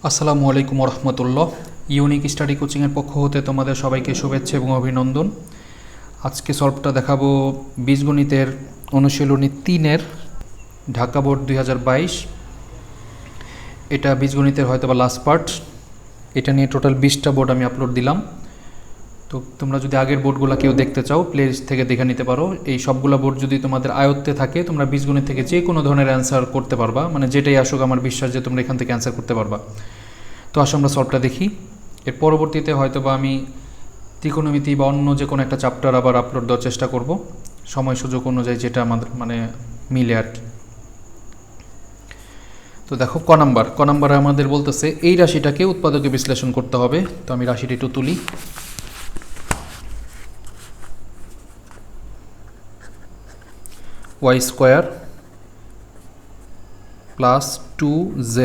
আসসালামু আলাইকুম রহমতুল্লাহ। Unique study কোচিংয়ের পক্ষ হতে তোমাদের সবাইকে শুভেচ্ছা এবং অভিনন্দন। আজকে সলভটা দেখাবো বীজগণিতের অনুশীলনী 3-এর ঢাকা বোর্ড 2022। এটা বীজগণিতের হয়তো বা লাস্ট পার্ট। এটা নিয়ে টোটাল 20টা বোর্ড আমি আপলোড দিলাম। তো তোমরা যদি আগের বোর্ডগুলো কেউ দেখতে চাও প্লে লিস্ট থেকে দেখে নিতে পারো। এই সবগুলো বোর্ড যদি তোমাদের আয়ত্তে থাকে তোমরা বীজগণিত থেকে যে কোনো ধরনের অ্যান্সার করতে পারবা, মানে যেটাই আসুক আমার বিশ্বাস যে তোমরা এখান থেকে অ্যান্সার করতে পারবা। তো আসো আমরা সলভটা দেখি। এর পরবর্তীতে হয়তো বা আমি ত্রিকোণমিতি বা অন্য যে কোনো একটা চ্যাপ্টার আবার আপলোড দেওয়ার চেষ্টা করব, সময় সুযোগ অনুযায়ী যেটা আমাদের মানে মিলে আর কি। তো দেখো ক নাম্বারে আমাদের বলতেছে এই রাশিটাকে উৎপাদকে বিশ্লেষণ করতে হবে। তো আমি রাশিটা একটু তুলি। Y square plus 2z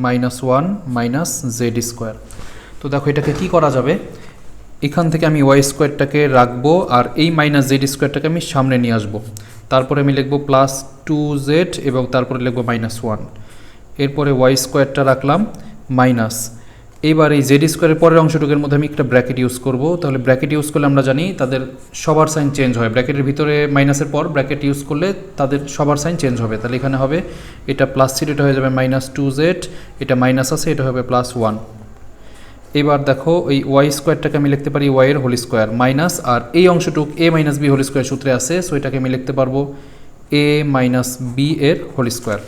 minus 1 minus z square. তো দেখো এটাকে কি করা যাবে, এখান থেকে আমি ওয়াই স্কোয়ারটাকে রাখবো আর এই মাইনাস জেড স্কোয়ারটাকে আমি সামনে নিয়ে আসবো। তারপরে আমি লিখবো প্লাস 2z এবং তারপরে লিখবো মাইনাস 1। এরপরে ওয়াই স্কোয়ারটা রাখলাম মাইনাস। এবার এই জেড স্কোয়ারের পরের অংশটুকুর মধ্যে আমি একটা ব্র্যাকেট ইউজ করব। তাহলে ব্র্যাকেট ইউজ করলে আমরা জানি তাদের সবার সাইন চেঞ্জ হয়। ব্র্যাকেটের ভিতরে মাইনাসের পর ব্র্যাকেট ইউজ করলে তাদের সবার সাইন চেঞ্জ হবে। তাহলে এখানে হবে এটা প্লাস ছিল, এটা হয়ে যাবে মাইনাস 2z, এটা মাইনাস আছে, এটা হবে প্লাস 1। এবার দেখো এই ওয়াই স্কোয়ারটাকে আমি লিখতে পারি ওয়াই এর হোল স্কোয়ার মাইনাস, আর এই অংশটুক এ মাইনাস বি হোল স্কোয়ার সূত্রে আছে, সো এটাকে আমি লিখতে পারবো এ মাইনাস বি এর হোল স্কোয়ার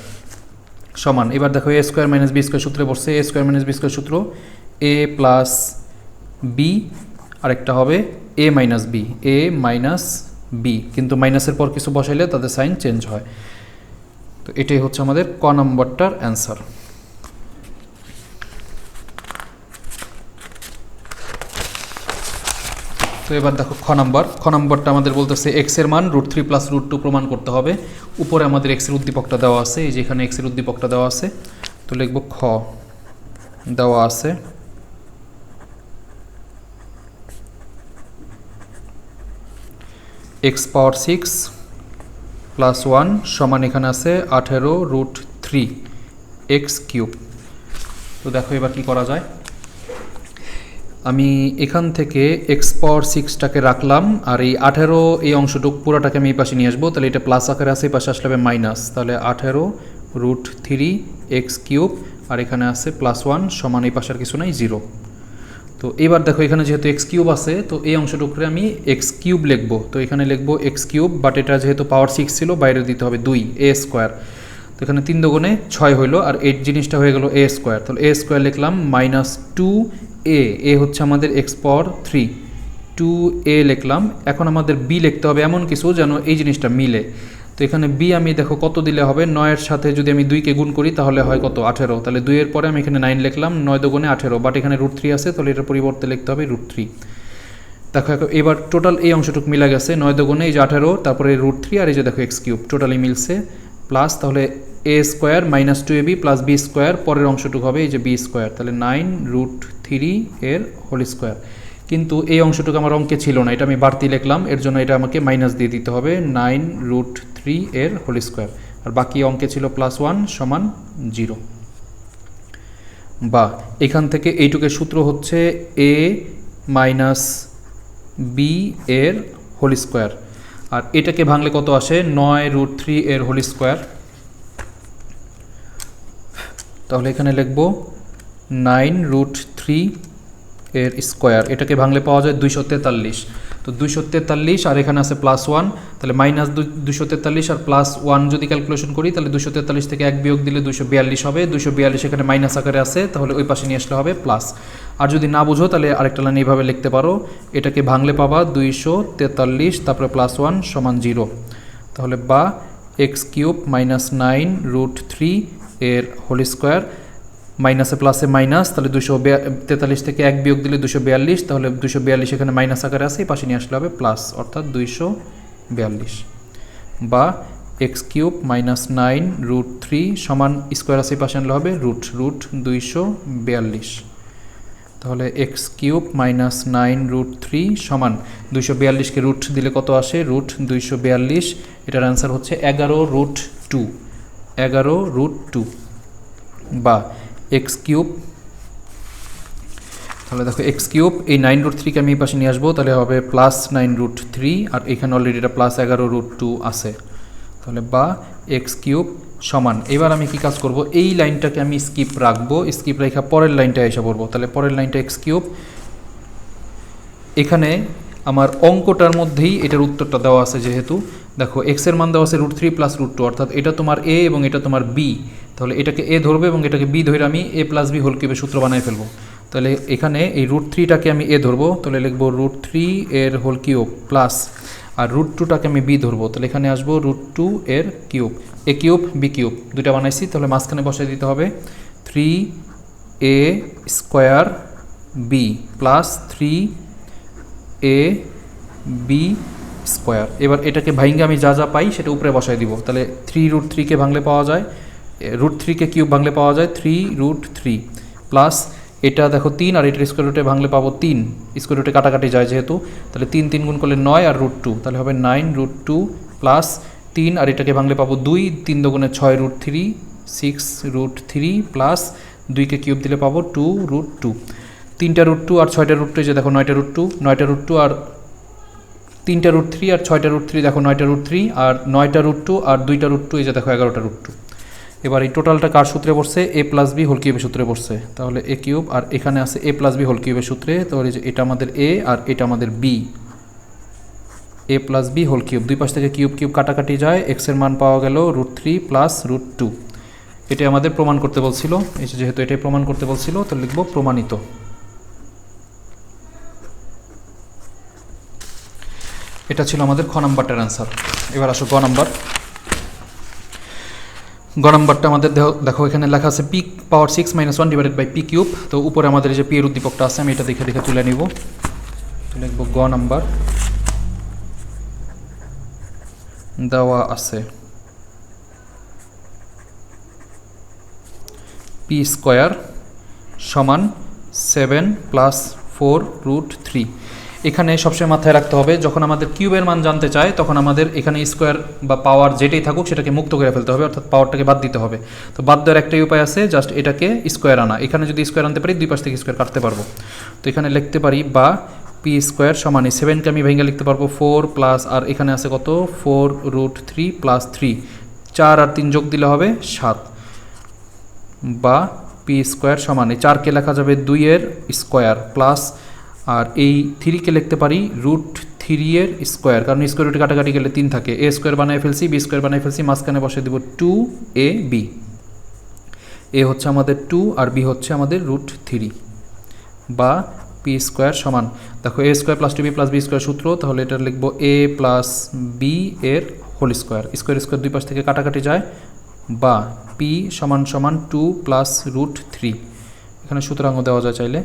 সমান। এবার দেখো এ স্কোয়ার মাইনাস বি স্কোয়ার সূত্রে বসছে, এ স্কোয়ার মাইনাস বি স্কোয়ার সূত্র এ প্লাস বি, আরেকটা হবে এ মাইনাস বি, কিন্তু মাইনাসের পর কিছু বসাইলে তাদের সাইন চেঞ্জ হয়। তো এটাই হচ্ছে আমাদের ক নম্বরটার অ্যান্সার। তো এবার দেখো খ নম্বরটা আমাদের বলতেছে এক্স এর মান √3 প্লাস √2 প্রমাণ করতে হবে। উপরে আমাদের এক্স এর উদ্দীপকটা দেওয়া আছে, এই যে এখানে এক্স এর উদ্দীপকটা দেওয়া আছে। তো লিখব খ দেওয়া আছে এক্স পাওয়ার 6 প্লাস 1 সমান এখানে আছে 18√3 এক্স কিউব। তো দেখো এবার কি করা যায়, আমি এখান থেকে এক্স পাওয়ার 6টাকে রাখলাম আর এই 18 এই অংশটুক পুরোটাকে আমি এই পাশে নিয়ে আসবো। তাহলে এটা প্লাস আকারে আছে, এই পাশে আসলে হবে মাইনাস। তাহলে 18√3 এক্স কিউব, আর এখানে আছে প্লাস 1 সমান এই পাশে আর কিছু নাই 0। তো এবার দেখো এখানে যেহেতু এক্স কিউব আছে তো এই অংশটুকরে আমি এক্স কিউব লিখবো। তো এখানে লিখবো এক্স কিউব, বাট এটা যেহেতু পাওয়ার 6 ছিল বাইরে দিতে হবে 2 এ স্কোয়ার। তো এখানে 3 দুগুণে 6 হইলো, আর 8 জিনিসটা হয়ে গেল এ স্কোয়ার। তাহলে এ স্কোয়ার লিখলাম মাইনাস 2a হচ্ছে আমাদের এক্স পাওয়ার 3, 2a লিখলাম। এখন আমাদের বি লিখতে হবে এমন কিছু যেন এই জিনিসটা মিলে। তো এখানে বি আমি দেখো কত দিলে হবে, 9-এর সাথে যদি আমি 2কে গুণ করি তাহলে হয় কত 18। তাহলে 2-এর পরে আমি এখানে 9 লিখলাম, 9 দুগুণে 18, বাট এখানে √3 আছে, তাহলে এটার পরিবর্তে লিখতে হবে √3। দেখো এবার টোটাল এই অংশটুকু মিলে গেছে, 9 দুগুণে এই যে 18, তারপরে √3 আর এই যে দেখো এক্স কিউব টোটালি মিলছে প্লাস। তাহলে a square minus 2ab plus b square, পরের অংশটুকু হবে এই যে বি স্কোয়ার, তাহলে 9√3 এর হোল স্কোয়ার। কিন্তু এই অংশটুকু আমার অঙ্কে ছিল না, এটা আমি বাড়তি লিখলাম, এর জন্য এটা আমাকে মাইনাস দিয়ে দিতে হবে 9√3 এর হোল স্কোয়ার, আর বাকি অঙ্কে ছিল প্লাস 1 সমান 0। বা এখান থেকে এইটুকের সূত্র হচ্ছে এ মাইনাস বি এর হোল স্কোয়ার, আর এটাকে ভাঙলে কত আসে 9√3 এর হোল স্কোয়ার। তাহলে এখানে লিখব 9√3 এর স্কোয়ার, এটাকে ভাঙলে পাওয়া যায় 243। তো 243 আর এখানে আছে প্লাস 1, তাহলে মাইনাস 243 আর প্লাস 1 যদি ক্যালকুলেশন করি তাহলে 243 থেকে 1 বিয়োগ দিলে 242 হবে। 242 এখানে মাইনাস আকারে আছে, তাহলে ওই পাশে নিয়ে আসলে হবে প্লাস। আর যদি না বুঝো তাহলে আরেকটা লাইন এইভাবে লিখতে পারো, এটাকে ভাঙলে পাবা 243 তারপরে প্লাস 1 সমান 0। তাহলে বা এক্স কিউব মাইনাস 9√3 এর হোল স্কোয়ার, মাইনাসে প্লাসে মাইনাস, তাহলে 243 থেকে 1 বিয়োগ দিলে 242, তাহলে 242 এখানে মাইনাস আকারে আছে, এই পাশে নিয়ে আসলে হবে প্লাস, অর্থাৎ 242। বা এক্স কিউব মাইনাস 9√3 সমান স্কোয়ার আছে এই পাশে আনলে হবে √, 242। তাহলে এক্স কিউব মাইনাস 9√3 সমান 242কে রুট দিলে কত আসে √242, এটার অ্যান্সার হচ্ছে 11√2। বা এক্স কিউব, তাহলে দেখো এক্স কিউব, এই 9√3কে আমি এই পাশে নিয়ে আসবো, তাহলে হবে +9√3, আর এখানে অলরেডি এটা +11√2 আছে, তাহলে বা এক্স কিউব সমান। এবার আমি কি কাজ করব, এই লাইনটাকে আমি স্কিপ রাখবো, স্কিপ রেখা পরের লাইনটা এসে পড়বো, তাহলে পরের লাইনটা এক্স কিউব। এখানে আমার অঙ্কটার মধ্যেই এটার উত্তরটা দেওয়া আছে, যেহেতু দেখো এক্সের মান দেওয়া আছে √3 + √2, অর্থাৎ এটা তোমার এ এবং এটা তোমার বি, তাহলে এটাকে এ ধরবে এবং এটাকে বি ধরে আমি a + b হোল কিউবের সূত্র বানাই ফেলবো। তাহলে এখানে এই √3টাকে আমি এ ধরবো, তাহলে লিখবো √3 এর হোল কিউব প্লাস, আর √2টাকে আমি বি ধরবো, তাহলে এখানে আসবো √2 এর কিউব, এ কিউব বি কিউব, দুইটা বানাইছি, তাহলে মাঝখানে বসাই দিতে হবে 3a² b প্লাস 3ab²। এবার এটাকে ভাঙে আমি যা যা পাই সেটা উপরে বসাই দিব, তাহলে 3√3কে ভাঙলে পাওয়া যায়, √3কে কিউব ভাঙলে পাওয়া যায় 3√3 প্লাস এটা দেখো 3, আর এটার স্কোয়ার রুটে ভাঙলে পাবো 3, স্কোয়ার রুটে কাটাকাটি যায় যেহেতু, তাহলে 3 3 গুণ করলে 9 আর √2, তাহলে হবে 9√2 প্লাস 3, আর এটাকে ভাঙলে পাবো 2, 3 দুগুণে 6√3, 6√3 প্লাস 2কে কিউব দিলে পাবো 2√2, 3টা √2 আর 6টা √2, যে দেখো 9টা √2, 9টা √2 আর 3টা √3 আর 6টা √3, দেখো 9টা √3 আর 9টা √2 আর 2টা √2, এই যে দেখো 11টা √2। এবার এই টোটালটা কার সূত্রে পড়ছে, a + b হোল কিউবের সূত্রে পড়ছে, তাহলে a কিউব, আর এখানে আছে a + b হোল কিউবের সূত্রে, তাহলে যে এটা আমাদের a আর এটা আমাদের b, a + b whole cube, দুই পাশ থেকে কিউব কিউব কাটাকাটি যায়, x এর মান পাওয়া গেল √3 + √2। এটাই আমাদের প্রমাণ করতে বলছিল, এই যেহেতু এটাই প্রমাণ করতে বলছিল, তো লিখব প্রমাণিত। এটা ছিল আমাদের খ নাম্বারটার অ্যান্সার। এবার আসো গ নাম্বার। গ নাম্বারটা আমাদের দেখো এখানে লেখা আছে p power 6 - 1 divided by p cube, তো উপরে আমাদের যে p এর উদ্দীপকটা আছে আমি এটা দেখে দেখে তুলে নিব, লিখব গ নাম্বার দেওয়া আছে p² সমান 7 + 4√3। এখানে সবসময় মাথায় রাখতে হবে, যখন আমাদের কিউবের মান জানতে চায় তখন আমাদের এখানে স্কোয়ার বা পাওয়ার যেটাই থাকুক সেটাকে মুক্ত করে ফেলতে হবে, অর্থাৎ পাওয়ারটাকে বাদ দিতে হবে। তো বাদ দেওয়ার একটাই উপায় আছে, জাস্ট এটাকে স্কোয়ার আনা, এখানে যদি স্কোয়ার আনতে পারি দুই পাশ থেকে স্কোয়ার কাটতে পারবো। তো এখানে লিখতে পারি বা p² সমান, এই 7কে আমি ভেঙে লিখতে পারবো 4 প্লাস, আর এখানে আছে কত 4√3 প্লাস 3, 4 আর 3 যোগ দিলে হবে 7, বা p² সমান, এই 4কে লেখা যাবে 2 এর স্কোয়ার প্লাস, আর এই 3কে লিখতে পারি √3 এর স্কোয়ার, কারণ স্কোয়ার রুটে কাটাকাটি গেলে 3 থাকে, a² বানাই ফেলছি, b² বানাই ফেলছি, মাঝখানে বসে দেব 2ab, a হচ্ছে আমাদের 2 আর b হচ্ছে আমাদের √3, বা p² সমান, দেখো a² + 2b + b² সূত্র, তাহলে এটা লিখবো a + b এর হোল স্কোয়ার, স্কোয়ার স্কোয়ার দুই পাশ থেকে কাটাকাটি যায়, বা p সমান 2 + √3, এখানে সুতরাংও দেওয়া যায় চাইলে।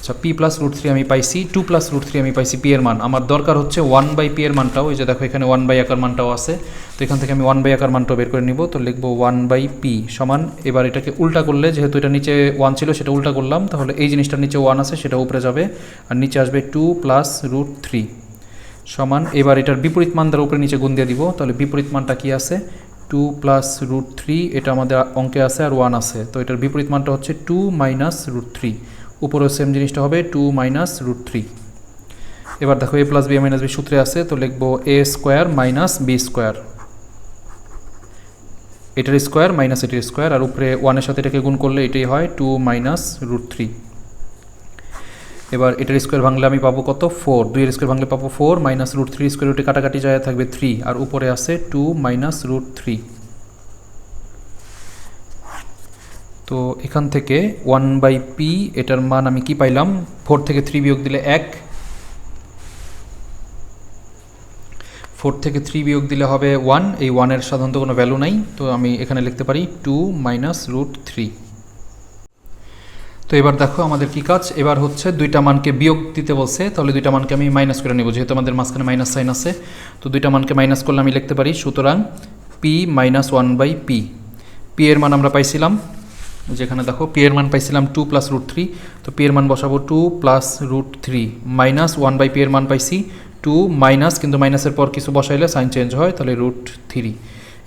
আচ্ছা, p + √3 আমি পাইছি, 2 + √3 আমি পাইছি p এর মান, আমার দরকার হচ্ছে 1/p এর মানটাও, এই যে দেখো এখানে 1/, আকার মানটাও আছে, তো এখান থেকে আমি 1/, আকার মানটাও বের করে নিব, তো লিখবো 1/p সমান, এবার এটাকে উল্টা করলে, যেহেতু এটা নিচে 1 ছিল সেটা উল্টা করলাম, তাহলে এই জিনিসটার নিচে 1 আছে সেটা উপরে যাবে, আর নিচে আসবে 2 + √3 সমান, এবার এটার বিপরীত মান দ্বারা উপরে নিচে গুণ দিয়ে দিব, তাহলে বিপরীত মানটা কি আছে 2 + √3, এটা আমাদের অঙ্কে আছে, আর 1 আছে, তো এটার বিপরীত মানটা হচ্ছে 2 - √3, উপরেও সেম জিনিসটা হবে 2 - √3। এবার দেখো a + b - b সূত্রে আছে, তো লিখবো a² - b², এটার স্কোয়ার মাইনাস এটার স্কোয়ার, আর উপরে 1-এর সাথে এটাকে গুণ করলে এটাই হয় 2 - √3। এবার এটার স্কোয়ার ভাঙলে আমি পাবো কত 4, 2 এর স্কোয়ার ভাঙলে পাবো 4 - √3, স্কোয়ার রুটে কাটাকাটি যায় থাকবে 3, আর উপরে আছে 2 - √3। তো এখান থেকে 1/p এটার মান আমি কি পাইলাম, 4 থেকে 3 বিয়োগ দিলে 1, 4 থেকে 3 বিয়োগ দিলে হবে 1, এই 1-এর সাধারণত কোনো ভ্যালু নাই, তো আমি এখানে লিখতে পারি 2 - √3। তো এবার দেখো আমাদের কি কাজ, এবার হচ্ছে দুইটা মানকে বিয়োগ দিতে বলছে, তাহলে দুইটা মানকে আমি মাইনাস করে নেব, যেহেতু আমাদের মাঝখানে মাইনাস সাইন আছে, তো দুইটা মানকে মাইনাস করলে আমি লিখতে পারি, সুতরাং p - 1/p, p এর মান আমরা পাইছিলাম, যেখানে দেখো p এর মান পাইছিলাম 2 + √3, তো p এর মান বসাবো 2 + √3 মাইনাস 1/p এর মান পাইছি 2 মাইনাস, কিন্তু মাইনাসের পর কিছু বসাইলে সাইন চেঞ্জ হয়, তাহলে √3,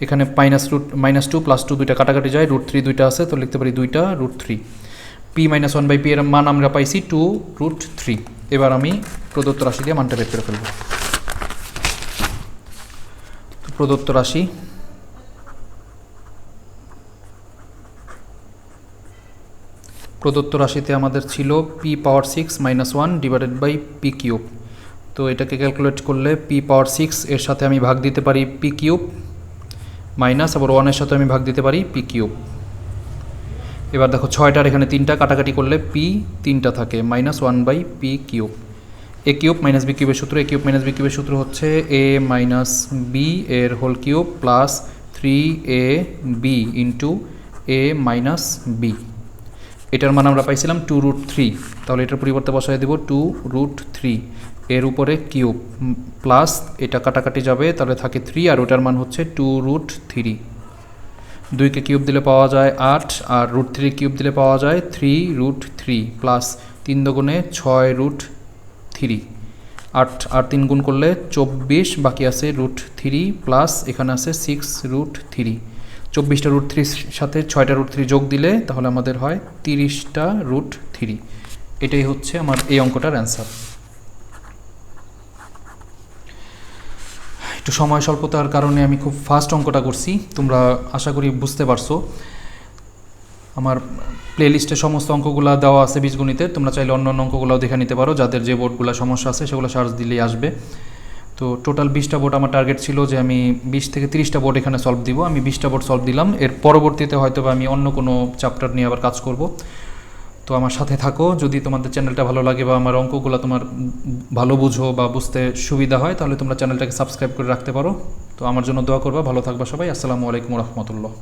এখানে -2 +2 দুইটা কাটাকাটি যায়, √3 দুইটা আছে, তো লিখতে পারি 2টা √3। p-1/p এর মান আমরা পাইছি 2√3। এবার আমি প্রদত্ত রাশি দিয়ে মানটা বের করে ফেলব। তো প্রদত্ত রাশি রাশিতে আমাদের ছিল p⁻6 - 1 / p³। তো এটাকে ক্যালকুলেট করলে p⁻6 এর সাথে আমি ভাগ দিতে পারি p³ মাইনাস আবার 1 এর সাথে আমি ভাগ দিতে পারি p³। এবার দেখো 6টার এখানে 3টা কাটাকাটি করলে p 3টা থাকে, -1/p³। a³ - b³ এর সূত্র, a³ - b³ এর সূত্র হচ্ছে a - b এর whole cube plus 3ab into a - b। এটার মান আমরা পাইছিলাম 2√3, তাহলে এটার পরিবর্তে বসায় দেব 2√3 এর উপরে কিউব প্লাস এটা কাটাকাটি যাবে, তাহলে থাকে 3 আর ওটার মান হচ্ছে 2√3। 2কে কিউব দিলে পাওয়া যায় 8 আর √3 কিউব দিলে পাওয়া যায় 3√3 প্লাস 3 দুগুণে 6√3, 8 আর 3 গুণ করলে 24, বাকি আছে √3 প্লাস এখানে আছে 6√3। 24টা √3 সাথে 6টা √3 যোগ দিলে তাহলে আমাদের হয় 30টা √3। এটাই হচ্ছে আমার এই অঙ্কটার অ্যান্সার। একটু সময় স্বল্পতার কারণে আমি খুব ফাস্ট অঙ্কটা করছি, তোমরা আশা করি বুঝতে পারছো। আমার প্লেলিস্টে সমস্ত অঙ্কগুলো দেওয়া আছে বীজগণিতের, তোমরা চাইলে অন্য অন্য অঙ্কগুলোও দেখে নিতে পারো, যাদের যে বোর্ডগুলো সমস্যা আছে সেগুলো সার্চ দিলেই আসবে। তো টোটাল 20টা বোর্ড আমার টার্গেট ছিল যে আমি 20 থেকে 30টা বোর্ড এখানে সলভ দিব। আমি 20টা বোর্ড সলভ দিলাম, এর পরবর্তীতে হয়তো আমি অন্য কোনো চ্যাপ্টার নিয়ে আবার কাজ করব। তো আমার সাথে থাকো, যদি তোমাদের চ্যানেলটা ভালো লাগে বা আমার অঙ্কগুলো তোমার ভালো বুঝো বা বুঝতে সুবিধা হয় তাহলে তোমরা চ্যানেলটাকে সাবস্ক্রাইব করে রাখতে পারো। তো আমার জন্য দোয়া করবা, ভালো থাকবা সবাই। আসসালামু আলাইকুম রহমতুল্লাহ।